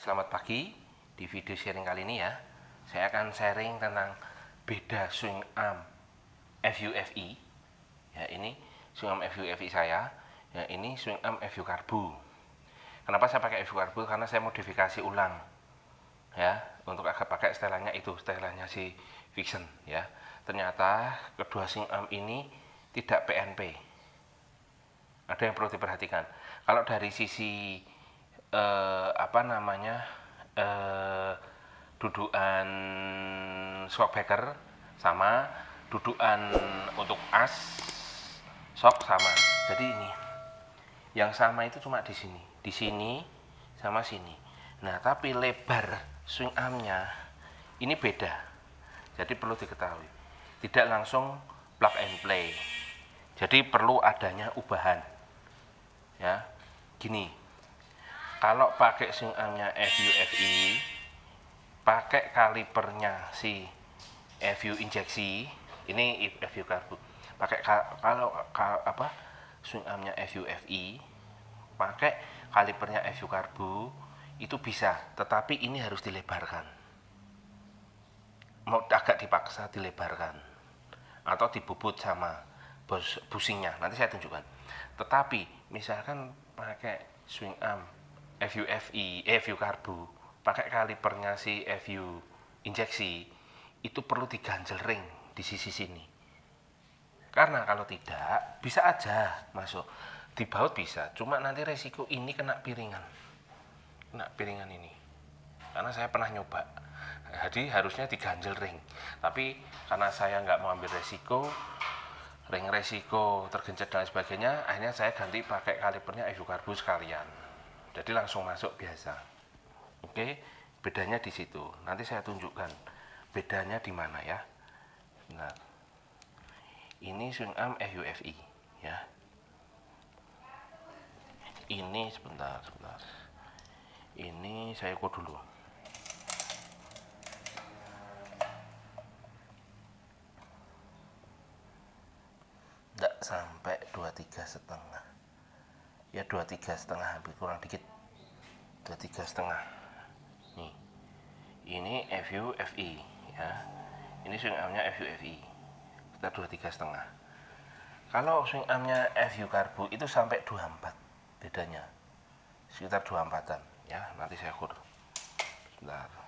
Selamat pagi. Di video sharing kali ini ya, saya akan sharing tentang beda swing arm FUFE. Ya, ini swing arm FUFE saya. Ya, ini swing arm FU Karbu. Kenapa saya pakai FU Karbu? Karena saya modifikasi ulang. Ya, untuk agak pakai setelannya itu, setelannya si Vixen ya. Ternyata kedua swing arm ini tidak PNP. Ada yang perlu diperhatikan. Kalau dari sisi dudukan shockbreaker sama, dudukan untuk as shock sama. Jadi ini yang sama itu cuma di sini sama sini. Nah, tapi lebar swing armnya ini beda. Jadi perlu diketahui, tidak langsung plug and play. Jadi perlu adanya ubahan. Ya, gini. Kalau pakai swing armnya FUFE, pakai kalipernya si FU injeksi, ini FU Karbu. Pakai swing armnya FUFE, pakai kalipernya FU Karbu itu bisa, tetapi ini harus dilebarkan. Mau agak dipaksa dilebarkan atau dibubut sama busingnya. Nanti saya tunjukkan. Tetapi misalkan pakai swing arm FU Karbu, pakai kalipernya si FU injeksi, itu perlu diganjel ring di sisi sini. Karena kalau tidak, bisa aja masuk. Di baut bisa, cuma nanti resiko ini kena piringan. Kena piringan ini. Karena saya pernah nyoba. Jadi harusnya diganjel ring. Tapi karena saya nggak mau ambil resiko, ring resiko tergencet dan sebagainya, akhirnya saya ganti pakai kalipernya FU Karbu sekalian. Jadi langsung masuk biasa. Oke, bedanya di situ. Nanti saya tunjukkan bedanya di mana ya. Nah, ini swing arm FUFE ya. Ini sebentar. Ini saya ukur dulu. Tidak sampai 23,5. Ya 23,5, hampir kurang dikit. 23,5. Nih. Ini FUFE ya. Ini swing armnya FUFE. Sekitar 23,5. Kalau swing armnya FU Karbu itu sampai 24 bedanya. Sekitar 24-an ya. Nanti saya ukur. Sebentar.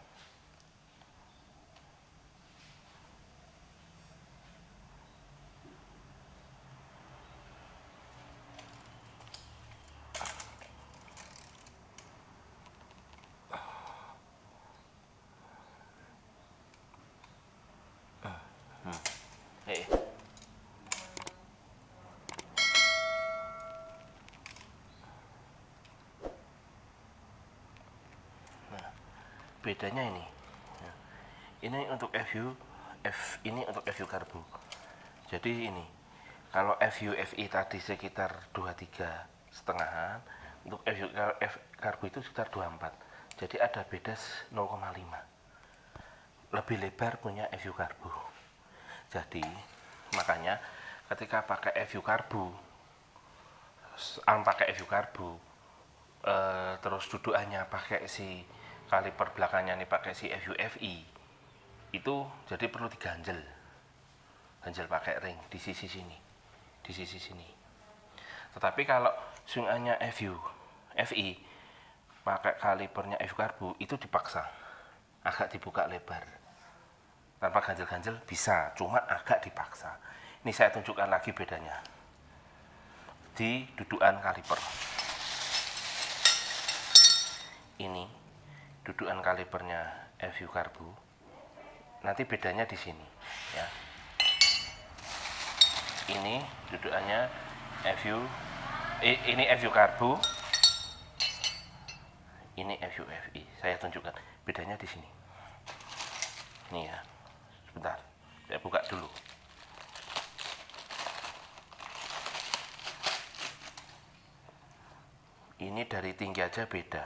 Bedanya ini. Ini untuk ini untuk FU Karbu. Jadi ini, kalau FUFE tadi sekitar 23,5, untuk FU Karbu itu sekitar 24. Jadi ada beda 0,5. Lebih lebar punya FU Karbu. Jadi makanya ketika pakai FU Karbu, terus dudukannya pakai si kaliper belakangnya nih pakai si FUFE, itu jadi perlu diganjel pakai ring di sisi sini. Tetapi kalau swing armnya FE pakai kalipernya FU Karbu itu dipaksa, agak dibuka lebar tanpa ganjel bisa, cuma agak dipaksa. Ini saya tunjukkan lagi bedanya di dudukan kaliper. Ini dudukan kalipernya FU Karbu. Nanti bedanya di sini ya. Ini dudukannya ini FU Karbu. Ini FUFE. Saya tunjukkan bedanya di sini. Ini ya. Sebentar. Saya buka dulu. Ini dari tinggi aja beda.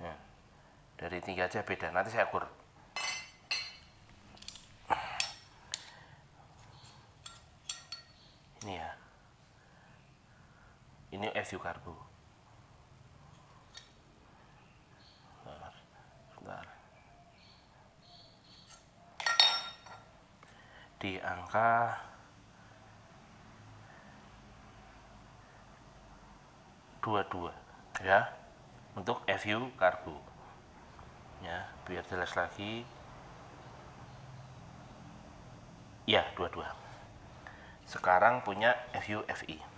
Ya. Dari tinggi aja beda. Nanti saya ukur. Ini ya. Ini FU Karbu. di angka 22 ya, untuk FU karbu ya, biar jelas lagi ya 22. Sekarang punya FU FI.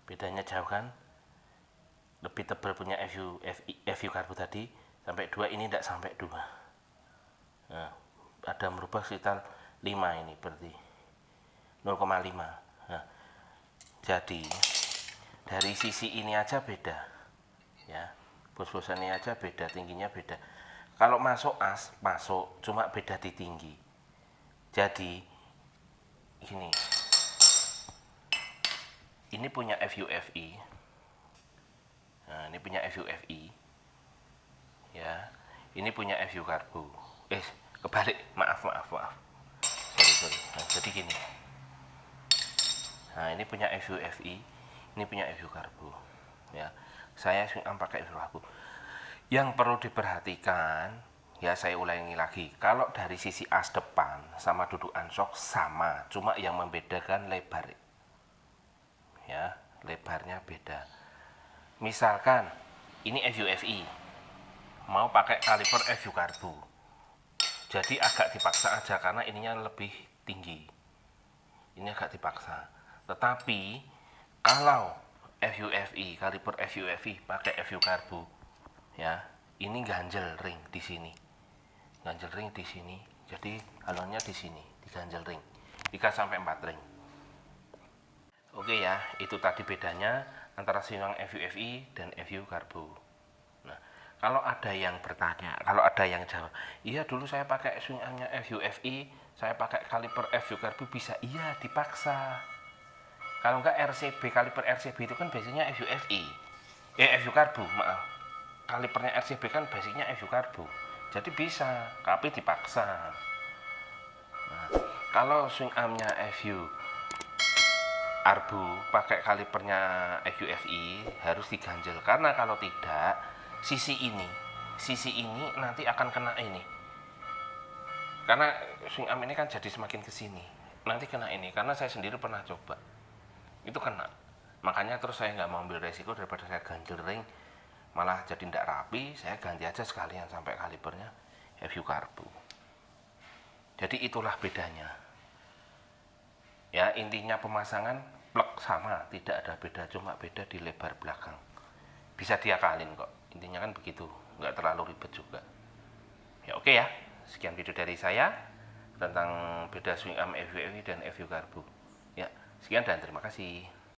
Bedanya jauh kan, lebih tebal punya FU karbu tadi sampai 2, ini tidak sampai 2. Nah, ada merubah sekitar 5, ini berarti 0,5. Nah, jadi dari sisi ini aja beda ya, bos-bosan ini aja beda, tingginya beda. Kalau masuk as, masuk, cuma beda di tinggi. Jadi gini, ini punya FUFI. Nah, ini punya FUFI. Ya, ini punya FU karbu. Kebalik, maaf. Sorry. Nah, jadi gini. Nah, ini punya FUFI, ini punya FU karbu. Ya, saya pakai FU karbu. Yang perlu diperhatikan, ya saya ulangi lagi, kalau dari sisi as depan sama duduk ansok sama, cuma yang membedakan lebar. Ya, lebarnya beda. Misalkan ini FUFI, mau pakai kaliper FU karbu, jadi agak dipaksa aja karena ininya lebih tinggi, ini agak dipaksa. Tetapi kalau FUFI, kaliper FUFI pakai FU karbu, ya ini ganjel ring di sini, ganjel ring di sini, jadi halonnya di sini, di ganjel ring 3-4 ring. Oke ya, itu tadi bedanya antara swing FUFI dan FU karbu. Nah, kalau ada yang bertanya, kalau ada yang jawab, iya dulu saya pakai swing armnya FUFI, saya pakai kaliper FU karbu bisa, iya dipaksa. Kalau enggak RCB, kaliper RCB itu kan biasanya FUFI, FU karbu, maaf. Kalipernya RCB kan basicnya FU karbu, jadi bisa, tapi dipaksa. Nah, kalau swing armnya FU arbu pakai kalipernya FUFI harus diganjel, karena kalau tidak sisi ini nanti akan kena ini, karena swing arm ini kan jadi semakin ke sini nanti kena ini, karena saya sendiri pernah coba itu kena. Makanya terus saya nggak mau ambil resiko, daripada saya ganjel ring malah jadi tidak rapi, saya ganti aja sekalian sampai kalipernya FU karbu. Jadi itulah bedanya ya, intinya pemasangan plug sama, tidak ada beda, cuma beda di lebar belakang. Bisa diakalin kok, intinya kan begitu, nggak terlalu ribet juga. Ya oke ya, sekian video dari saya tentang beda swing arm FUFI dan FU karbu. Ya, sekian dan terima kasih.